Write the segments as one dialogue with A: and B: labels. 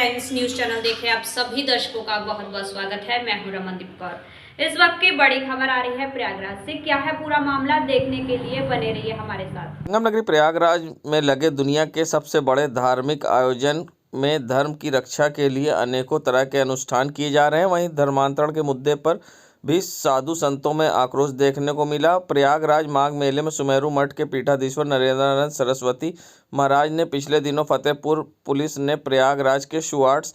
A: Friends, news channel देखे आप सभी दर्शकों का बहुत बहुत स्वागत है। मैं हूं रमनदीप कौर। इस वक्त की बड़ी खबर आ रही है प्रयागराज से। क्या है पूरा मामला, देखने के लिए बने रहिए हमारे साथ।
B: संगम नगरी प्रयागराज में लगे दुनिया के सबसे बड़े धार्मिक आयोजन में धर्म की रक्षा के लिए अनेकों तरह के अनुष्ठान किए जा रहे हैं। वहीं धर्मांतरण के मुद्दे पर भी साधु संतों में आक्रोश देखने को मिला। प्रयागराज माघ मेले में सुमेरु मठ के पीठाधीश्वर नरेंद्रानंद सरस्वती महाराज ने पिछले दिनों फतेहपुर पुलिस ने प्रयागराज के शुआर्ट्स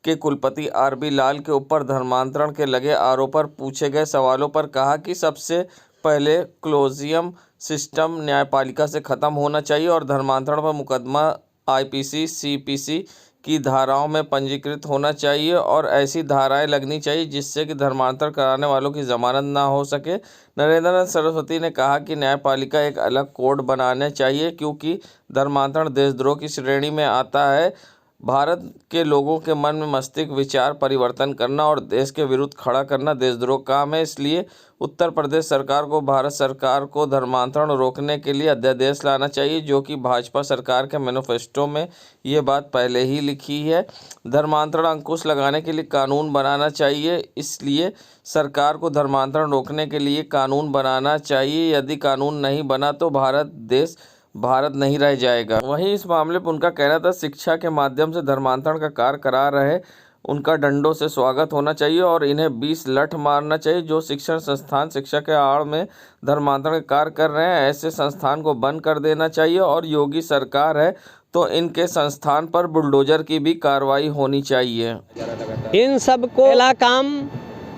B: के कुलपति आरबी लाल के ऊपर धर्मांतरण के लगे आरोप पर पूछे गए सवालों पर कहा कि सबसे पहले क्लोजियम सिस्टम न्यायपालिका से ख़त्म होना चाहिए और धर्मांतरण पर मुकदमा आईपीसी सीपीसी की धाराओं में पंजीकृत होना चाहिए और ऐसी धाराएं लगनी चाहिए जिससे कि धर्मांतरण कराने वालों की जमानत ना हो सके। नरेंद्रनाथ सरस्वती ने कहा कि न्यायपालिका एक अलग कोड बनाने चाहिए क्योंकि धर्मांतरण देशद्रोह की श्रेणी में आता है। भारत के लोगों के मन में मस्तिष्क विचार परिवर्तन करना और देश के विरुद्ध खड़ा करना देशद्रोह काम है। इसलिए उत्तर प्रदेश सरकार को भारत सरकार को धर्मांतरण रोकने के लिए अध्यादेश लाना चाहिए, जो कि भाजपा सरकार के मैनिफेस्टो में ये बात पहले ही लिखी है। धर्मांतरण अंकुश लगाने के लिए कानून बनाना चाहिए, इसलिए सरकार को धर्मांतरण रोकने के लिए कानून बनाना चाहिए। यदि कानून नहीं बना तो भारत नहीं रह जाएगा। वहीं इस मामले पर उनका कहना था शिक्षा के माध्यम से धर्मांतरण का कार्य करा रहे उनका डंडों से स्वागत होना चाहिए और इन्हें 20 लठ मारना चाहिए। जो शिक्षण संस्थान शिक्षा के आड़ में धर्मांतरण का कार्य कर रहे हैं ऐसे संस्थान को बंद कर देना चाहिए और योगी सरकार है तो इनके संस्थान पर बुलडोजर की भी कार्रवाई होनी चाहिए।
C: इन सब को पहला काम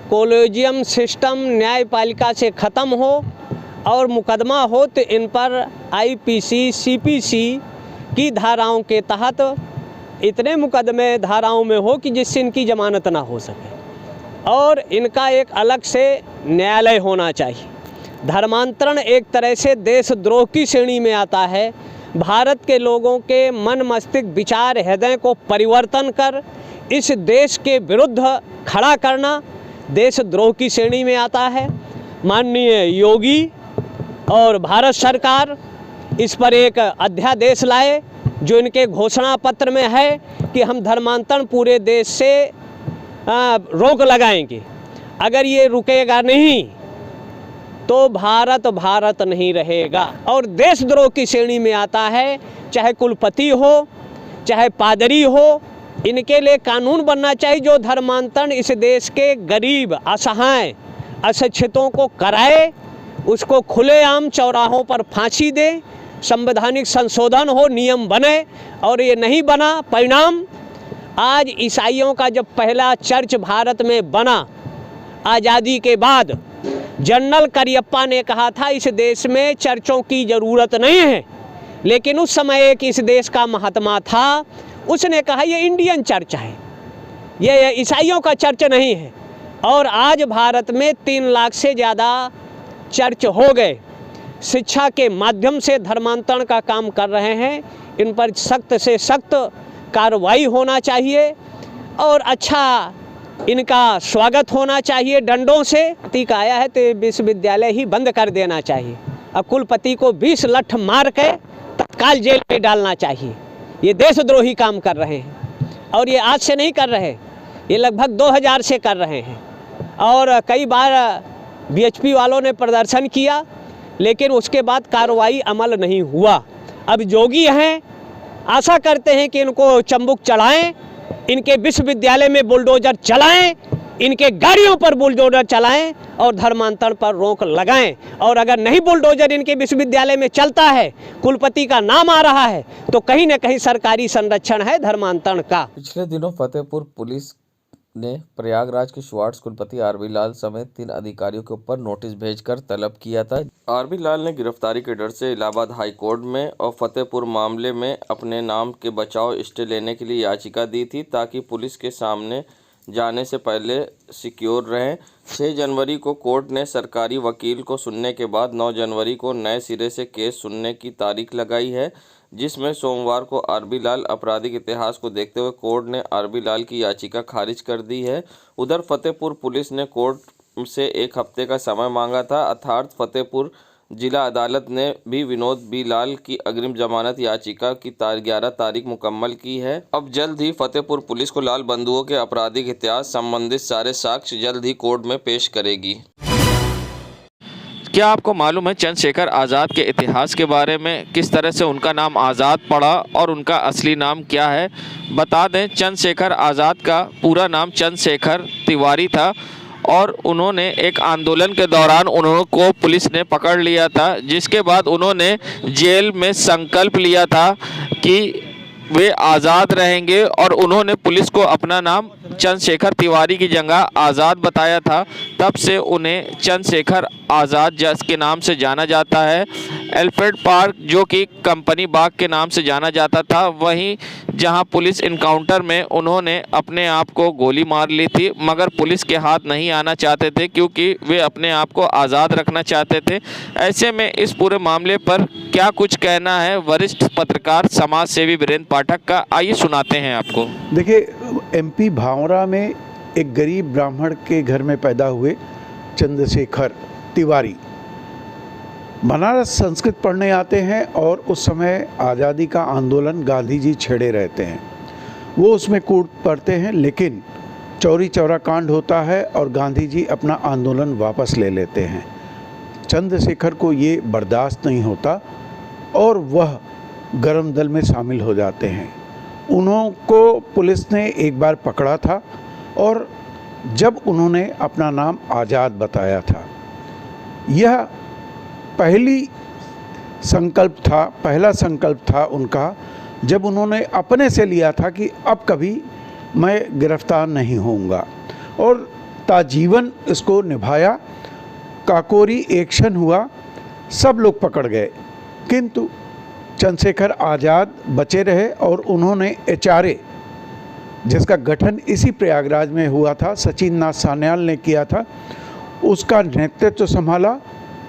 C: कॉलेजियम सिस्टम न्यायपालिका से ख़त्म हो और मुकदमा हो तो इन पर आईपीसी सीपीसी की धाराओं के तहत इतने मुकदमे धाराओं में हो कि जिससे इनकी ज़मानत ना हो सके और इनका एक अलग से न्यायालय होना चाहिए। धर्मांतरण एक तरह से देशद्रोह की श्रेणी में आता है। भारत के लोगों के मन मस्तिष्क विचार हृदय को परिवर्तन कर इस देश के विरुद्ध खड़ा करना देशद्रोह की श्रेणी में आता है। माननीय योगी और भारत सरकार इस पर एक अध्यादेश लाए जो इनके घोषणा पत्र में है कि हम धर्मांतरण पूरे देश से रोक लगाएंगे। अगर ये रुकेगा नहीं तो भारत नहीं रहेगा और देशद्रोह की श्रेणी में आता है। चाहे कुलपति हो चाहे पादरी हो, इनके लिए कानून बनना चाहिए जो धर्मांतरण इस देश के गरीब असहाय अशिक्षितों को कराए, उसको खुलेआम चौराहों पर फांसी दे, संवैधानिक संशोधन हो, नियम बने। और ये नहीं बना, परिणाम आज ईसाइयों का जब पहला चर्च भारत में बना आज़ादी के बाद, जनरल करियप्पा ने कहा था इस देश में चर्चों की ज़रूरत नहीं है, लेकिन उस समय एक इस देश का महात्मा था, उसने कहा ये इंडियन चर्च है, ये ईसाइयों का चर्च नहीं है। और आज भारत में 3 लाख से ज़्यादा चर्च हो गए। शिक्षा के माध्यम से धर्मांतरण का काम कर रहे हैं, इन पर सख्त से सख्त कार्रवाई होना चाहिए और अच्छा इनका स्वागत होना चाहिए डंडों से। टीका आया है तो विश्वविद्यालय ही बंद कर देना चाहिए और कुलपति को 20 लठ मार के तत्काल जेल में डालना चाहिए। ये देशद्रोही काम कर रहे हैं और ये आज से नहीं कर रहे, ये लगभग 2000 से कर रहे हैं और कई बार बीएचपी वालों ने प्रदर्शन किया लेकिन उसके बाद कार्रवाई अमल नहीं हुआ। अब योगी हैं, आशा करते हैं कि इनको चंबुक चलाएं, इनके विश्वविद्यालय में बुलडोजर चलाएं, इनके गाड़ियों पर बुलडोजर चलाएं और धर्मांतरण पर रोक लगाएं। और अगर नहीं बुलडोजर इनके विश्वविद्यालय में चलता है, कुलपति का नाम आ रहा है, तो कहीं न कहीं सरकारी संरक्षण है धर्मांतरण का।
B: पिछले दिनों फतेहपुर पुलिस ने प्रयागराज के शुआर्ट्स कुलपति आरबी लाल समेत 3 अधिकारियों के ऊपर नोटिस भेजकर तलब किया था। आरबी लाल ने गिरफ्तारी के डर से इलाहाबाद हाई कोर्ट में और फतेहपुर मामले में अपने नाम के बचाव स्टे लेने के लिए याचिका दी थी ताकि पुलिस के सामने जाने से पहले सिक्योर रहें। 6 जनवरी को कोर्ट ने सरकारी वकील को सुनने के बाद 9 जनवरी को नए सिरे से केस सुनने की तारीख लगाई है, जिसमें सोमवार को आरबी लाल आपराधिक इतिहास को देखते हुए कोर्ट ने आरबी लाल की याचिका खारिज कर दी है। उधर फतेहपुर पुलिस ने कोर्ट से 1 हफ्ते का समय मांगा था, अर्थात फतेहपुर जिला अदालत ने भी विनोद बी लाल की अग्रिम जमानत याचिका की 11 तारीख मुकम्मल की है। अब जल्द ही फतेहपुर पुलिस को लाल बंधुओं के आपराधिक इतिहास संबंधित सारे साक्ष्य जल्द ही कोर्ट में पेश करेगी। क्या आपको मालूम है चंद्रशेखर आज़ाद के इतिहास के बारे में, किस तरह से उनका नाम आज़ाद पड़ा और उनका असली नाम क्या है? बता दें, चंद्रशेखर आज़ाद का पूरा नाम चंद्रशेखर तिवारी था और उन्होंने एक आंदोलन के दौरान उनको पुलिस ने पकड़ लिया था, जिसके बाद उन्होंने जेल में संकल्प लिया था कि वे आज़ाद रहेंगे और उन्होंने पुलिस को अपना नाम चंद्रशेखर तिवारी की जगह आज़ाद बताया था। तब से उन्हें चंद्रशेखर आज़ाद के नाम से जाना जाता है। एल्फ्रेड पार्क जो कि कंपनी बाग के नाम से जाना जाता था, वहीं जहां पुलिस इनकाउंटर में उन्होंने अपने आप को गोली मार ली थी, मगर पुलिस के हाथ नहीं आना चाहते थे क्योंकि वे अपने आप को आज़ाद रखना चाहते थे। ऐसे में इस पूरे मामले पर क्या कुछ कहना है वरिष्ठ पत्रकार समाज सेवी वीरेंद्र पाठक का, आइए सुनाते हैं आपको।
D: देखिए, एमपी भावरा में एक गरीब ब्राह्मण के घर में पैदा हुए चंद्रशेखर तिवारी बनारस संस्कृत पढ़ने आते हैं और उस समय आज़ादी का आंदोलन गांधी जी छेड़े रहते हैं। वो उसमें कूद पड़ते हैं, लेकिन चौरी चौरा कांड होता है और गांधी जी अपना आंदोलन वापस ले लेते हैं। चंद्रशेखर को ये बर्दाश्त नहीं होता और वह गरम दल में शामिल हो जाते हैं। उनको पुलिस ने एक बार पकड़ा था और जब उन्होंने अपना नाम आज़ाद बताया था, यह पहला संकल्प था उनका, जब उन्होंने अपने से लिया था कि अब कभी मैं गिरफ्तार नहीं होऊंगा, और ताजीवन इसको निभाया। काकोरी एक्शन हुआ, सब लोग पकड़ गए, किंतु चंद्रशेखर आज़ाद बचे रहे और उन्होंने HRA, जिसका गठन इसी प्रयागराज में हुआ था, सचिन नाथ सान्याल ने किया था, उसका नेतृत्व संभाला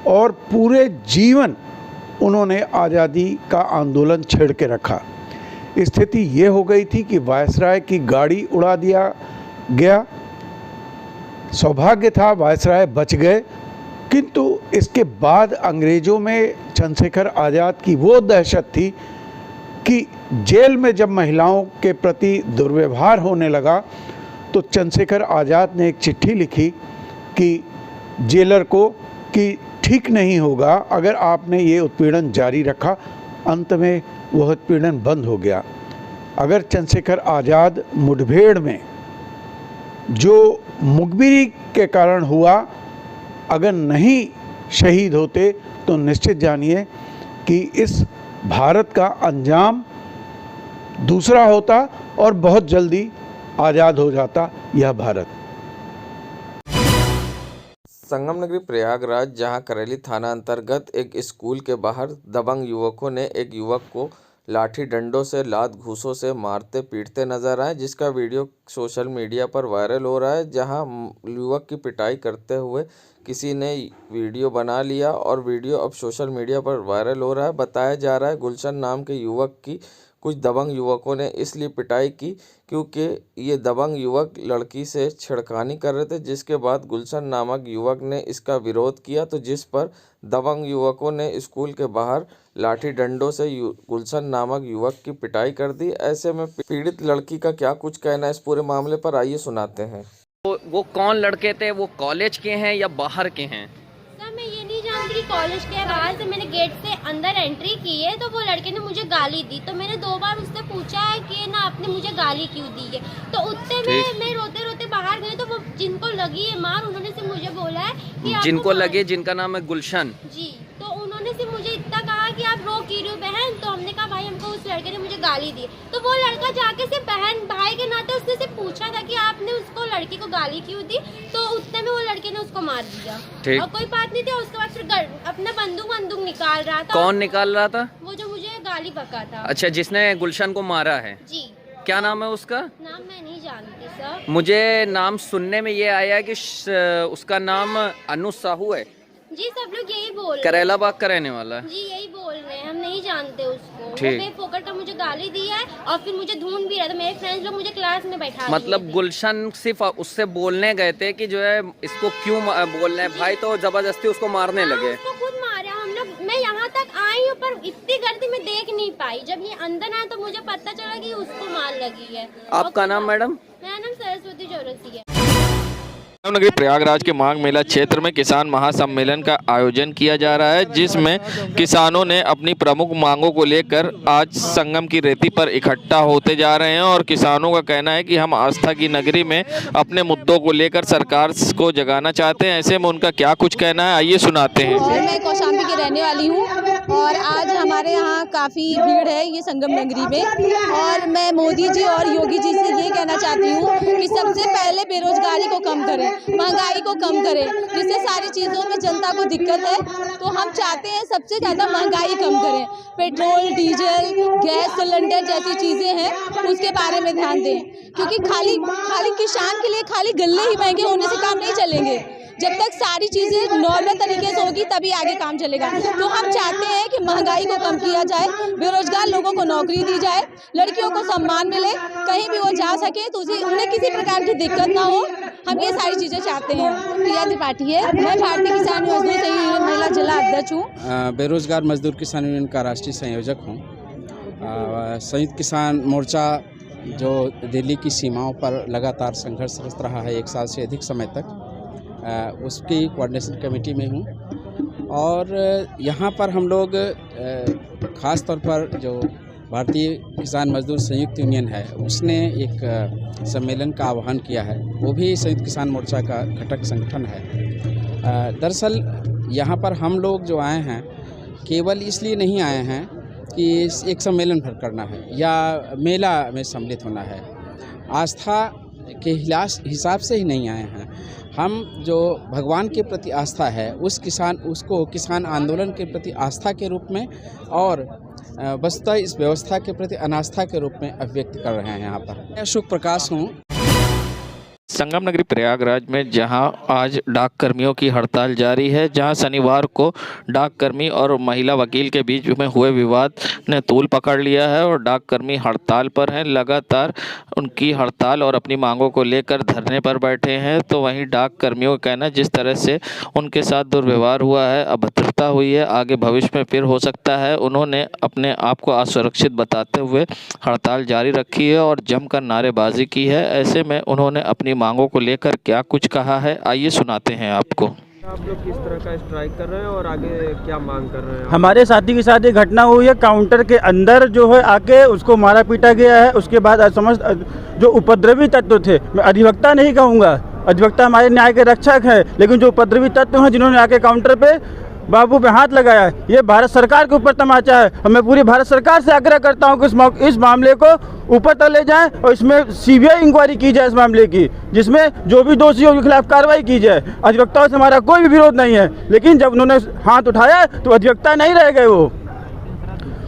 D: और पूरे जीवन उन्होंने आज़ादी का आंदोलन छेड़ के रखा। स्थिति ये हो गई थी कि वायसराय की गाड़ी उड़ा दिया गया। सौभाग्य था वायसराय बच गए, किंतु इसके बाद अंग्रेज़ों में चंद्रशेखर आज़ाद की वो दहशत थी कि जेल में जब महिलाओं के प्रति दुर्व्यवहार होने लगा तो चंद्रशेखर आज़ाद ने एक चिट्ठी लिखी कि जेलर को कि ठीक नहीं होगा अगर आपने ये उत्पीड़न जारी रखा। अंत में वह उत्पीड़न बंद हो गया। अगर चंद्रशेखर आज़ाद मुठभेड़ में जो मुखबिरी के कारण हुआ, अगर नहीं शहीद होते तो निश्चित जानिए कि इस भारत का अंजाम दूसरा होता और बहुत जल्दी आज़ाद हो जाता यह भारत।
B: संगम नगरी प्रयागराज, जहां करेली थाना अंतर्गत एक स्कूल के बाहर दबंग युवकों ने एक युवक को लाठी डंडों से, लात घूंसों से मारते पीटते नजर आए, जिसका वीडियो सोशल मीडिया पर वायरल हो रहा है। जहां युवक की पिटाई करते हुए किसी ने वीडियो बना लिया और वीडियो अब सोशल मीडिया पर वायरल हो रहा है। बताया जा रहा है गुलशन नाम के युवक की कुछ दबंग युवकों ने इसलिए पिटाई की क्योंकि ये दबंग युवक लड़की से छेड़खानी कर रहे थे, जिसके बाद गुलशन नामक युवक ने इसका विरोध किया, तो जिस पर दबंग युवकों ने स्कूल के बाहर लाठी डंडों से गुलशन नामक युवक की पिटाई कर दी। ऐसे में पीड़ित लड़की का क्या कुछ कहना है इस पूरे मामले पर, आइए सुनाते हैं।
E: वो कौन लड़के थे? वो कॉलेज के हैं या बाहर के हैं?
F: सर, मैं ये नहीं जानती कि कॉलेज के बाहर से मैंने गेट से अंदर एंट्री की है तो वो लड़के ने मुझे गाली दी, तो मैंने 2 बार उससे पूछा है कि ना आपने मुझे गाली क्यों दी है, तो उतने में मैं रोते रोते बाहर गई, तो वो जिनको लगी है मार, उन्होंने से मुझे बोला है कि
E: जिनको लगे, जिनका नाम है गुलशन
F: जी, तो उन्होंने से मुझे इतना कहा कि आप रो क्यों रही हो बहन, तो हमने कहा भाई हमको उस लड़के ने मुझे गाली दी, तो वो लड़का जाके से बहन भाई के नाते उसने से पूछा था कि आपने उसको लड़की को गाली क्यों दी, तो उतने में वो लड़के ने उसको मार दिया और कोई बात नहीं थी। उसके बाद फिर अपना बंदूक निकाल रहा था।
E: कौन निकाल रहा था?
F: वो जो मुझे गाली बका था।
E: अच्छा, जिसने गुलशन को मारा है
F: जी।
E: क्या नाम है उसका?
F: नाम मैं नहीं जानती सर।
E: मुझे नाम सुनने में ये आया कि उसका नाम अनु साहू है।
F: जी, सब लोग यही बोल रहे हैं।
E: करेला बाग का रहने वाला।
F: जी, यही बोल रहे हैं, हम नहीं जानते उसको।
E: ठीक।
F: बेफोकट का मुझे गाली दी है और फिर मुझे ढूंढ भी रहा था, मेरे फ्रेंड्स लोग मुझे क्लास में बैठा
E: मतलब गुलशन सिर्फ उससे बोलने गए थे कि जो है इसको क्यों बोलना है भाई, तो जबरदस्ती उसको मारने लगे।
F: उसको खुद मारा, हमने रही हूँ, पर इतनी गर्दी में देख नहीं पाई। जब ये अंदर आया तो मुझे पता चला कि उसको मार लगी है।
E: आपका नाम मैडम?
F: मेरा नाम सरस्वती चौरसी है।
B: नगरी प्रयागराज के माघ मेला क्षेत्र में किसान महासम्मेलन का आयोजन किया जा रहा है, जिसमें किसानों ने अपनी प्रमुख मांगों को लेकर आज संगम की रेती पर इकट्ठा होते जा रहे हैं। और किसानों का कहना है कि हम आस्था की नगरी में अपने मुद्दों को लेकर सरकार को जगाना चाहते हैं। ऐसे में उनका क्या कुछ कहना है, आइए सुनाते हैं।
G: और मैं कौशाम्बी की रहने वाली हूँ और आज हमारे यहाँ काफ़ी भीड़ है ये संगम नगरी में। और मैं मोदी जी और योगी जी से ये कहना चाहती हूँ कि सबसे पहले बेरोजगारी को कम करें, महंगाई को कम करें, जिससे सारी चीज़ों में जनता को दिक्कत है। तो हम चाहते हैं सबसे ज़्यादा महंगाई कम करें, पेट्रोल, डीजल, गैस सिलेंडर जैसी चीज़ें हैं उसके बारे में ध्यान दें, क्योंकि खाली किसान के लिए खाली गल्ले ही महंगे होने से काम नहीं चलेंगे। जब तक सारी चीज़ें नॉर्मल तरीके से होगी तभी आगे काम चलेगा। तो हम चाहते हैं कि महंगाई को कम किया जाए, बेरोजगार लोगों को नौकरी दी जाए, लड़कियों को सम्मान मिले, कहीं भी वो जा सके तो उन्हें किसी प्रकार की दिक्कत ना हो। हम ये सारी चीज़ें चाहते हैं। प्रिया त्रिपाठी है, मैं भारतीय किसान मजदूर संघ यूनियन महिला जिला अध्यक्ष हूँ।
H: बेरोजगार मजदूर किसान यूनियन का राष्ट्रीय संयोजक हूँ। संयुक्त किसान मोर्चा जो दिल्ली की सीमाओं पर लगातार संघर्षरत रहा है 1 साल से अधिक समय तक, उसकी कोऑर्डिनेशन कमेटी में हूँ। और यहाँ पर हम लोग ख़ास तौर पर जो भारतीय किसान मजदूर संयुक्त यूनियन है उसने एक सम्मेलन का आह्वान किया है, वो भी संयुक्त किसान मोर्चा का घटक संगठन है। दरअसल यहाँ पर हम लोग जो आए हैं केवल इसलिए नहीं आए हैं कि एक सम्मेलन भर करना है या मेला में सम्मिलित होना है, आस्था के हिसाब से ही नहीं आए हैं। हम जो भगवान के प्रति आस्था है उसको किसान आंदोलन के प्रति आस्था के रूप में और वस्तुतः इस व्यवस्था के प्रति अनास्था के रूप में अभिव्यक्त कर रहे हैं। यहाँ पर मैं अशोक प्रकाश हूँ।
B: संगम नगरी प्रयागराज में जहां आज डाक कर्मियों की हड़ताल जारी है, जहां शनिवार को डाक कर्मी और महिला वकील के बीच में हुए विवाद ने तूल पकड़ लिया है और डाक कर्मी हड़ताल पर हैं। लगातार उनकी हड़ताल और अपनी मांगों को लेकर धरने पर बैठे हैं। तो वहीं डाक कर्मियों का कहना, जिस तरह से उनके साथ दुर्व्यवहार हुआ है, अभद्रता हुई है, आगे भविष्य में फिर हो सकता है। उन्होंने अपने आप को असुरक्षित बताते हुए हड़ताल जारी रखी है और जमकर नारेबाजी की है। ऐसे में उन्होंने अपनी मांगों को लेकर क्या कुछ कहा है, आइए सुनाते हैं आपको।
I: आप लोग किस तरह का स्ट्राइक कर रहे हैं और आगे क्या मांग कर रहे हैं?
J: हमारे साथी के साथ एक घटना हुई है, काउंटर के अंदर जो है आके उसको मारा पीटा गया है। उसके बाद असमस्त जो उपद्रवी तत्व थे, मैं अधिवक्ता नहीं कहूँगा, अधिवक्ता हमारे न्याय के रक्षक हैं, लेकिन जो उपद्रवी तत्व हैं जिन्होंने आके काउंटर पे बाबू पे हाथ लगाया है, ये भारत सरकार के ऊपर तमाचा है। और मैं पूरी भारत सरकार से आग्रह करता हूँ कि इस मामले को ऊपर तक ले जाएं और इसमें सीबीआई इंक्वायरी की जाए इस मामले की, जिसमें जो भी दोषी हो उनके खिलाफ कार्रवाई की जाए। अधिवक्ताओं से हमारा कोई भी विरोध नहीं है, लेकिन जब उन्होंने हाथ उठाया तो अधिवक्ता नहीं रह गए। वो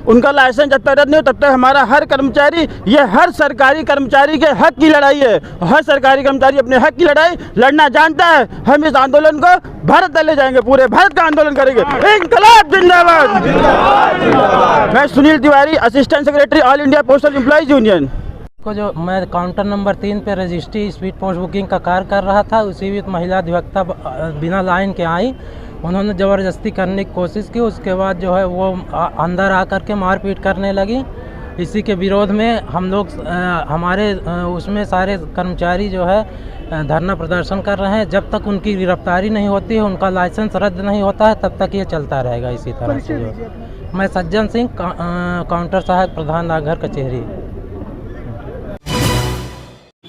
J: उनका लाइसेंस जब तक रद्द नहीं हो तब तक हमारा हर कर्मचारी, ये हर सरकारी कर्मचारी के हक की लड़ाई है। हर सरकारी कर्मचारी अपने हक की लड़ाई लड़ना जानता है। हम इस आंदोलन को भारत तक ले जाएंगे, पूरे भारत का आंदोलन करेंगे। इंकलाब जिंदाबाद। मैं Sunil Tiwari, assistant secretary all India postal employees union.
K: को जो मैं काउंटर नंबर 3 पे रजिस्ट्री स्पीड पोस्ट बुकिंग का कार्य कर रहा था, उसी बीच महिला अधिवक्ता बिना लाइन के आई, उन्होंने ज़बरदस्ती करने की कोशिश की। उसके बाद जो है वो अंदर आकर के मारपीट करने लगी। इसी के विरोध में हम लोग हमारे उसमें सारे कर्मचारी जो है धरना प्रदर्शन कर रहे हैं। जब तक उनकी गिरफ्तारी नहीं होती है, उनका लाइसेंस रद्द नहीं होता है, तब तक ये चलता रहेगा इसी तरह से। मैं सज्जन सिंह, काउंटर सहायक प्रधान डाकघर कचहरी।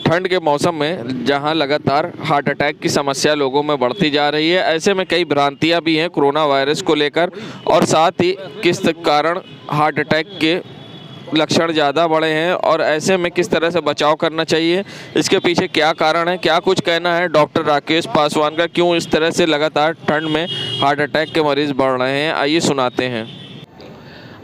B: ठंड के मौसम में जहां लगातार हार्ट अटैक की समस्या लोगों में बढ़ती जा रही है, ऐसे में कई भ्रांतियां भी हैं कोरोना वायरस को लेकर और साथ ही किस कारण हार्ट अटैक के लक्षण ज़्यादा बढ़े हैं और ऐसे में किस तरह से बचाव करना चाहिए, इसके पीछे क्या कारण है, क्या कुछ कहना है डॉक्टर राकेश पासवान का, क्यों इस तरह से लगातार ठंड में हार्ट अटैक के मरीज़ बढ़ रहे हैं, आइए सुनाते हैं।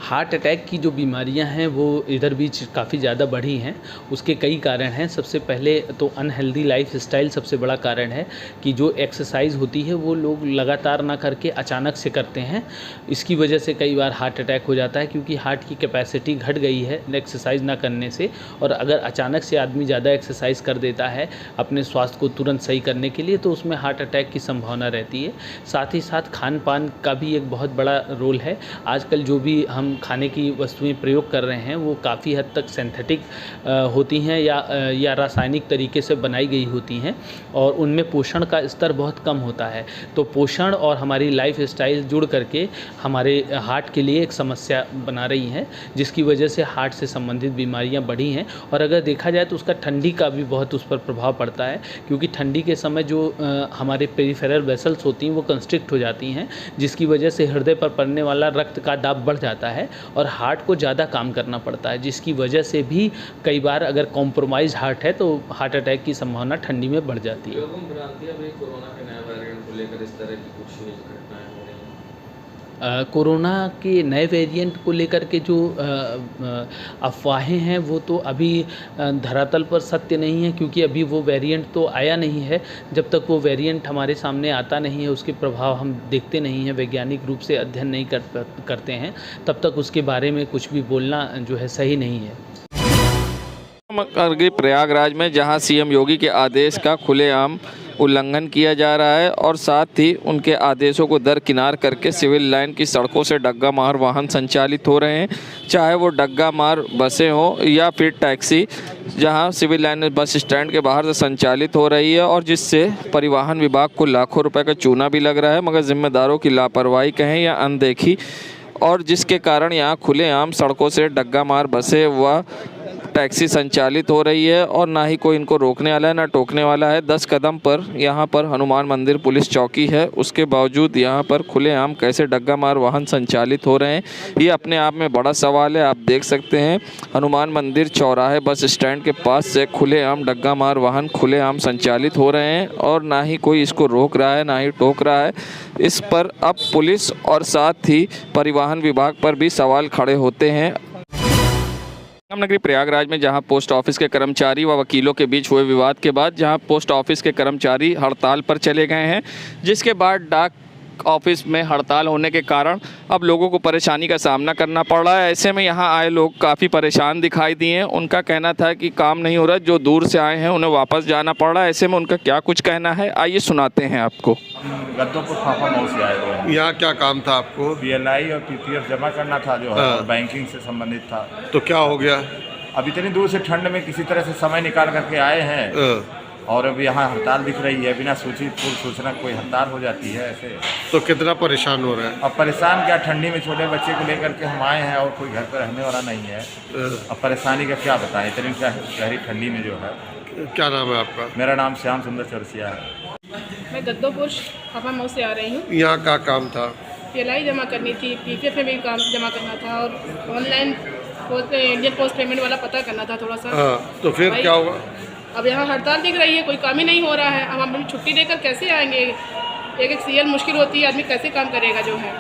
L: हार्ट अटैक की जो बीमारियां हैं वो इधर बीच काफ़ी ज़्यादा बढ़ी हैं। उसके कई कारण हैं। सबसे पहले तो अनहेल्दी लाइफस्टाइल सबसे बड़ा कारण है कि जो एक्सरसाइज होती है वो लोग लगातार ना करके अचानक से करते हैं। इसकी वजह से कई बार हार्ट अटैक हो जाता है, क्योंकि हार्ट की कैपेसिटी घट गई है एक्सरसाइज ना करने से। और अगर अचानक से आदमी ज़्यादा एक्सरसाइज कर देता है अपने स्वास्थ्य को तुरंत सही करने के लिए, तो उसमें हार्ट अटैक की संभावना रहती है। साथ ही साथ खान पान का भी एक बहुत बड़ा रोल है। आजकल जो भी हम खाने की वस्तुएं प्रयोग कर रहे हैं वो काफ़ी हद तक सिंथेटिक होती हैं या रासायनिक तरीके से बनाई गई होती हैं, और उनमें पोषण का स्तर बहुत कम होता है। तो पोषण और हमारी लाइफ स्टाइल जुड़ करके हमारे हार्ट के लिए एक समस्या बना रही हैं, जिसकी वजह से हार्ट से संबंधित बीमारियां बढ़ी हैं। और अगर देखा जाए तो उसका ठंडी का भी बहुत उस पर प्रभाव पड़ता है, क्योंकि ठंडी के समय जो हमारे पेरिफेरल वेसल्स होती हैं वो कंस्ट्रिक्ट हो जाती हैं, जिसकी वजह से हृदय पर पड़ने वाला रक्त का दाब बढ़ जाता है और हार्ट को ज़्यादा काम करना पड़ता है, जिसकी वजह से भी कई बार अगर कॉम्प्रोमाइज हार्ट है तो हार्ट अटैक की संभावना ठंडी में बढ़ जाती है।
B: कोरोना के नए वेरिएंट को लेकर इस तरह की कुछ घटनाएं हो रही हैं।
L: कोरोना के नए वेरिएंट को लेकर के जो अफवाहें हैं वो तो अभी धरातल पर सत्य नहीं है, क्योंकि अभी वो वेरिएंट तो आया नहीं है। जब तक वो वेरिएंट हमारे सामने आता नहीं है, उसके प्रभाव हम देखते नहीं हैं, वैज्ञानिक रूप से अध्ययन नहीं करते हैं, तब तक उसके बारे में कुछ भी बोलना जो है सही नहीं है।
B: प्रयागराज में जहां सीएम योगी के आदेश का खुलेआम उल्लंघन किया जा रहा है और साथ ही उनके आदेशों को दरकिनार करके सिविल लाइन की सड़कों से डग्गा मार वाहन संचालित हो रहे हैं, चाहे वो डग्गा मार बसें हो या फिर टैक्सी, जहां सिविल लाइन बस स्टैंड के बाहर से संचालित हो रही है, और जिससे परिवहन विभाग को लाखों रुपए का चूना भी लग रहा है, मगर जिम्मेदारों की लापरवाही कहें या अनदेखी, और जिसके कारण यहाँ खुलेआम सड़कों से डग्गा मार बसें व टैक्सी संचालित हो रही है और ना ही कोई इनको रोकने वाला है ना टोकने वाला है। 10 कदम पर यहाँ पर हनुमान मंदिर पुलिस चौकी है, उसके बावजूद यहाँ पर खुलेआम कैसे डग्गा मार वाहन संचालित हो रहे हैं, ये अपने आप में बड़ा सवाल है। आप देख सकते हैं हनुमान मंदिर चौराहे बस स्टैंड के पास से खुलेआम डग्गा मार वाहन खुलेआम संचालित हो रहे हैं और ना ही कोई इसको रोक रहा है ना ही टोक रहा है। इस पर अब पुलिस और साथ ही परिवहन विभाग पर भी सवाल खड़े होते हैं। नगरी प्रयागराज में जहां पोस्ट ऑफिस के कर्मचारी व वकीलों के बीच हुए विवाद के बाद जहां पोस्ट ऑफिस के कर्मचारी हड़ताल पर चले गए हैं, जिसके बाद डाक ऑफिस में हड़ताल होने के कारण अब लोगों को परेशानी का सामना करना पड़ रहा है। ऐसे में यहाँ आए लोग काफ़ी परेशान दिखाई दिए। उनका कहना था कि काम नहीं हो रहा, जो दूर से आए हैं उन्हें वापस जाना पड़ रहा है। ऐसे में उनका क्या कुछ कहना है, आइए सुनाते हैं आपको।
M: गद्दोपुर फाफा मऊ से आए हुए हैं।
N: यहाँ क्या काम था आपको?
M: BLI और PPF जमा करना था, जो है बैंकिंग से संबंधित था।
N: तो क्या हो गया?
M: अब इतनी दूर से ठंड में किसी तरह से समय निकाल करके आए हैं और अब यहाँ हड़ताल दिख रही है। बिना पूर्व सूचना कोई हड़ताल हो जाती है ऐसे। तो
N: कितना परेशान हो रहा है?
M: अब परेशान क्या, ठंडी में छोटे बच्चे को लेकर के हम आए हैं और कोई घर पर रहने वाला नहीं है। अब परेशानी का क्या बताएं, इतनी गहरी ठंडी में जो है।
N: क्या नाम है आपका?
M: मेरा नाम श्याम सुंदर चौरसिया है।
O: मैं गद्दोपुर फाफा मऊ से आ रही हूँ।
N: यहाँ का काम था?
O: PLI जमा करनी थी, PPF में भी काम जमा करना था और ऑनलाइन इंडियन पोस्ट पेमेंट वाला पता करना था थोड़ा सा।
N: तो फिर क्या हुआ?
O: अब यहाँ हड़ताल दिख रही है, कोई काम ही नहीं हो रहा है। अब हम छुट्टी देकर कैसे आएंगे? एक CL मुश्किल होती है, आदमी कैसे काम करेगा जो है।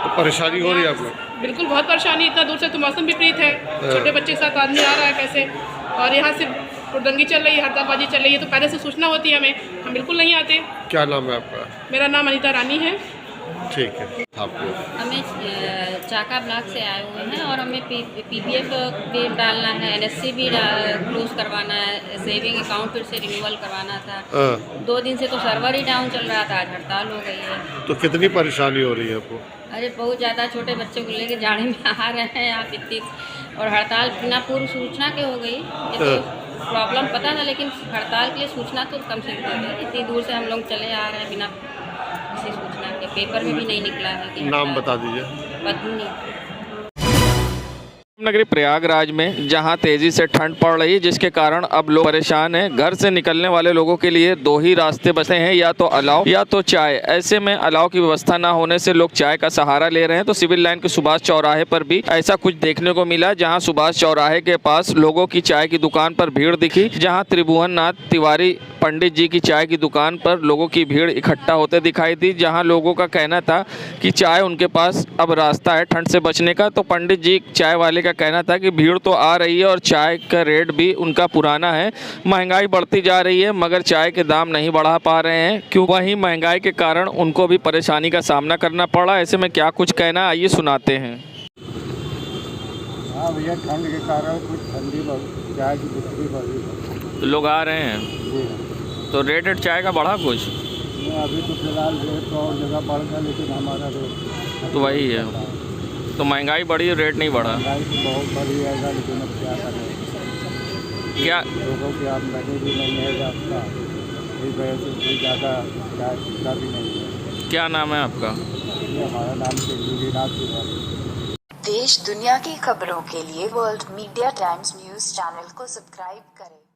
N: तो परेशानी हो रही है आप लोग?
O: बिल्कुल बहुत परेशानी, इतना दूर से तो मौसम विपरीत है, छोटे बच्चे के साथ आदमी आ रहा है कैसे, और यहाँ सिर्फ हुड़दंगी चल रही है, हड़तालबाजी चल रही है, तो पहले से सूचना होती है हमें, हम बिल्कुल नहीं आते।
N: क्या नाम है आपका?
O: मेरा नाम अनीता रानी है।
N: ठीक है। आपको?
P: हमें चाका ब्लॉक से आए हुए हैं और हमें PPF भी डालना है, NSC भी क्लोज करवाना है, सेविंग अकाउंट फिर से रिन्यूअल करवाना था। 2 दिन से तो सर्वर ही डाउन चल रहा था, आज हड़ताल हो गई है।
N: तो कितनी परेशानी हो रही है आपको?
P: अरे बहुत ज़्यादा, छोटे बच्चे को लेकर जाने में आ रहे हैं यहाँ कितनी, और हड़ताल बिना पूर्व सूचना के हो गई। ये तो प्रॉब्लम पता था, लेकिन हड़ताल के लिए सूचना तो कम से कम दे। इतनी दूर से हम लोग चले आ रहे हैं बिना किसी सूचना के, पेपर में भी नहीं निकला है कि।
N: नाम बता दीजिए।
P: पद्मिनी।
B: नगरी प्रयागराज में जहां तेजी से ठंड पड़ रही है, जिसके कारण अब लोग परेशान हैं। घर से निकलने वाले लोगों के लिए दो ही रास्ते बचे हैं, या तो अलाव या तो चाय। ऐसे में अलाव की व्यवस्था ना होने से लोग चाय का सहारा ले रहे हैं। तो सिविल लाइन के सुभाष चौराहे पर भी ऐसा कुछ देखने को मिला, जहां सुभाष चौराहे के पास लोगों की चाय की दुकान पर भीड़ दिखी, जहां त्रिभुवन नाथ तिवारी पंडित जी की चाय की दुकान पर लोगों की भीड़ इकट्ठा होते दिखाई दी, जहां लोगों का कहना था कि चाय उनके पास अब रास्ता है ठंड से बचने का। तो पंडित जी चाय वाले का कहना था कि भीड़ तो आ रही है और चाय का रेट भी उनका पुराना है, महंगाई बढ़ती जा रही है मगर चाय के दाम नहीं बढ़ा पा रहे हैं, क्यों वहीं महंगाई के कारण उनको भी परेशानी का सामना करना पड़ा। ऐसे में क्या कुछ कहना, आइए सुनाते हैं।
Q: हाँ भैया, ठंड के कारण कुछ ठंडी चाय की बिक्री बढ़ी,
B: लोग आ रहे हैं
Q: जी।
B: तो रेट चाय का बढ़ा कुछ?
Q: अभी तो फिलहाल रेट तो और जगह बढ़ गया, लेकिन हमारा रेट
B: तो वही है। तो महंगाई बढ़ी, रेट नहीं बढ़ा।
Q: महंगाई तो बहुत बढ़ी है, लेकिन अब क्या करें,
B: क्या
Q: लोगों की आमदनी भी नहीं है आपका, इस वजह से कोई ज़्यादा चाय पीता भी नहीं है।
B: क्या नाम है आपका?
Q: ये हमारा नाम तेजनाथ तिवारी।
R: देश दुनिया की खबरों के लिए world media times news channel को सब्सक्राइब करें।